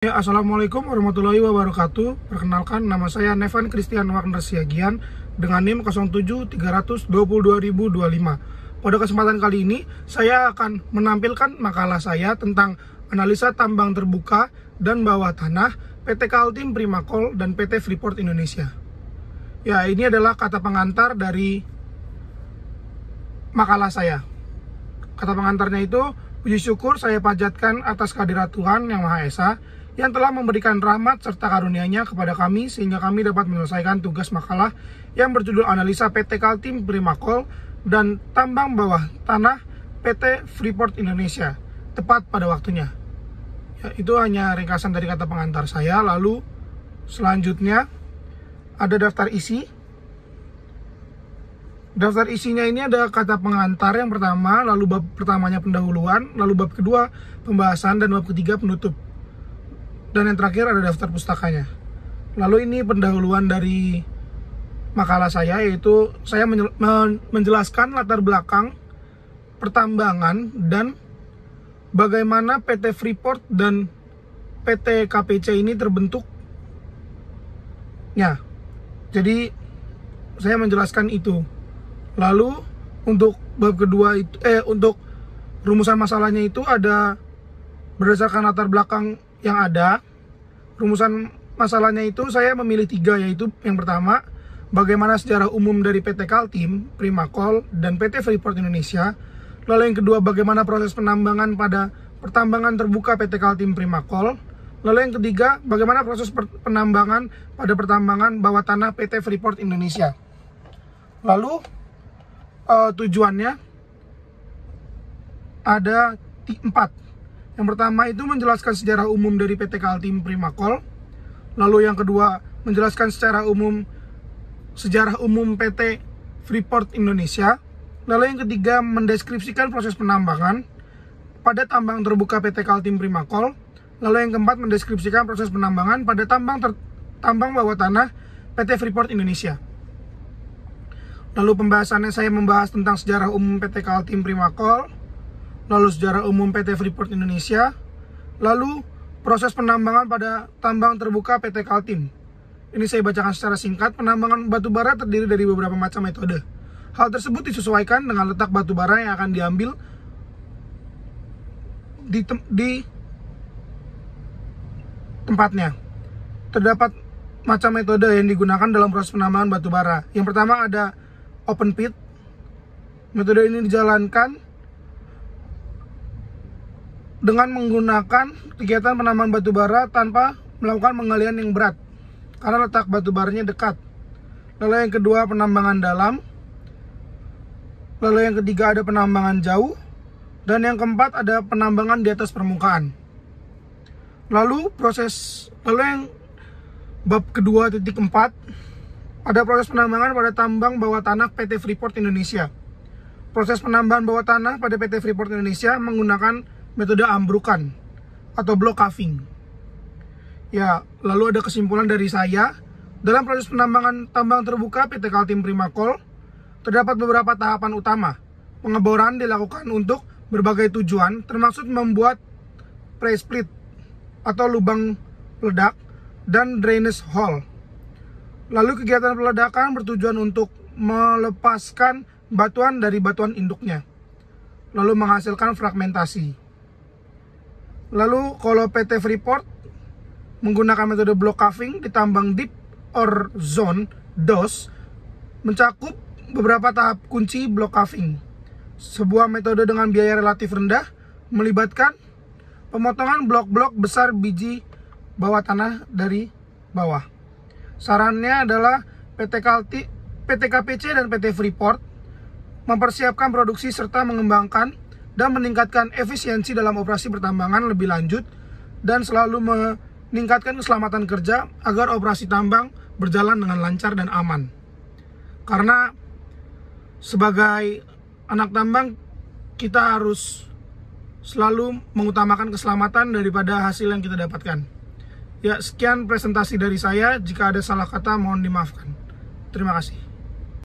Ya, Assalamualaikum warahmatullahi wabarakatuh. Perkenalkan, nama saya Nevan Christian Wagner Siagian dengan NIM 073022.025. Pada kesempatan kali ini, saya akan menampilkan makalah saya tentang analisa tambang terbuka dan bawah tanah PT Kaltim Primakol dan PT Freeport Indonesia. Ya, ini adalah kata pengantar dari makalah saya. Kata pengantarnya itu, puji syukur saya panjatkan atas kehadirat Tuhan Yang Maha Esa yang telah memberikan rahmat serta karunia-Nya kepada kami sehingga kami dapat menyelesaikan tugas makalah yang berjudul Analisa PT Kaltim Primakol dan Tambang Bawah Tanah PT Freeport Indonesia tepat pada waktunya. Ya, itu hanya ringkasan dari kata pengantar saya. Lalu selanjutnya ada daftar isi. Daftar isinya ini ada kata pengantar yang pertama, lalu bab pertamanya pendahuluan, lalu bab kedua pembahasan, dan bab ketiga penutup. Dan yang terakhir ada daftar pustakanya. Lalu ini pendahuluan dari makalah saya, yaitu saya menjelaskan latar belakang pertambangan dan bagaimana PT Freeport dan PT KPC ini terbentuk. Ya, jadi saya menjelaskan itu. Lalu untuk bab kedua itu, untuk rumusan masalahnya itu ada berdasarkan latar belakang yang ada. Rumusan masalahnya itu saya memilih 3, yaitu yang pertama, bagaimana sejarah umum dari PT Kaltim Primakol dan PT Freeport Indonesia. Lalu yang kedua, bagaimana proses penambangan pada pertambangan terbuka PT Kaltim Primakol. Lalu yang ketiga, bagaimana proses penambangan pada pertambangan bawah tanah PT Freeport Indonesia. Lalu tujuannya ada 4. Yang pertama itu menjelaskan sejarah umum dari PT Kaltim Primakol. Lalu yang kedua, menjelaskan sejarah umum PT Freeport Indonesia. Lalu yang ketiga, mendeskripsikan proses penambangan pada tambang terbuka PT Kaltim Primakol. Lalu yang keempat, mendeskripsikan proses penambangan pada tambang bawah tanah PT Freeport Indonesia. Lalu pembahasannya saya membahas tentang sejarah umum PT Kaltim Primakol, lalu sejarah umum PT Freeport Indonesia, lalu proses penambangan pada tambang terbuka PT Kaltim. Ini saya bacakan secara singkat. Penambangan batu bara terdiri dari beberapa macam metode. Hal tersebut disesuaikan dengan letak batu bara yang akan diambil di tempatnya. Terdapat macam metode yang digunakan dalam proses penambangan batu bara. Yang pertama ada open pit. Metode ini dijalankan dengan menggunakan kegiatan penambangan batu bara tanpa melakukan penggalian yang berat karena letak batu baranya dekat. Lalu yang kedua, penambangan dalam. Lalu yang ketiga ada penambangan jauh. Dan yang keempat ada penambangan di atas permukaan. Lalu yang bab kedua titik 4 ada proses penambangan pada tambang bawah tanah PT Freeport Indonesia. Proses penambangan bawah tanah pada PT Freeport Indonesia menggunakan metode ambrukan atau block caving. Ya, lalu ada kesimpulan dari saya. Dalam proses penambangan tambang terbuka PT Kaltim Primakol terdapat beberapa tahapan utama. Pengeboran dilakukan untuk berbagai tujuan, termasuk membuat pre-split atau lubang peledak dan drainage hole. Lalu kegiatan peledakan bertujuan untuk melepaskan batuan dari batuan induknya, lalu menghasilkan fragmentasi. Lalu kalau PT Freeport menggunakan metode block caving di tambang deep ore zone DOS, mencakup beberapa tahap kunci block caving. Sebuah metode dengan biaya relatif rendah, melibatkan pemotongan blok-blok besar biji bawah tanah dari bawah. Sarannya adalah PT KPC dan PT Freeport mempersiapkan produksi serta mengembangkan dan meningkatkan efisiensi dalam operasi pertambangan lebih lanjut dan selalu meningkatkan keselamatan kerja agar operasi tambang berjalan dengan lancar dan aman. Karena sebagai anak tambang kita harus selalu mengutamakan keselamatan daripada hasil yang kita dapatkan. Ya, sekian presentasi dari saya. Jika ada salah kata mohon dimaafkan. Terima kasih.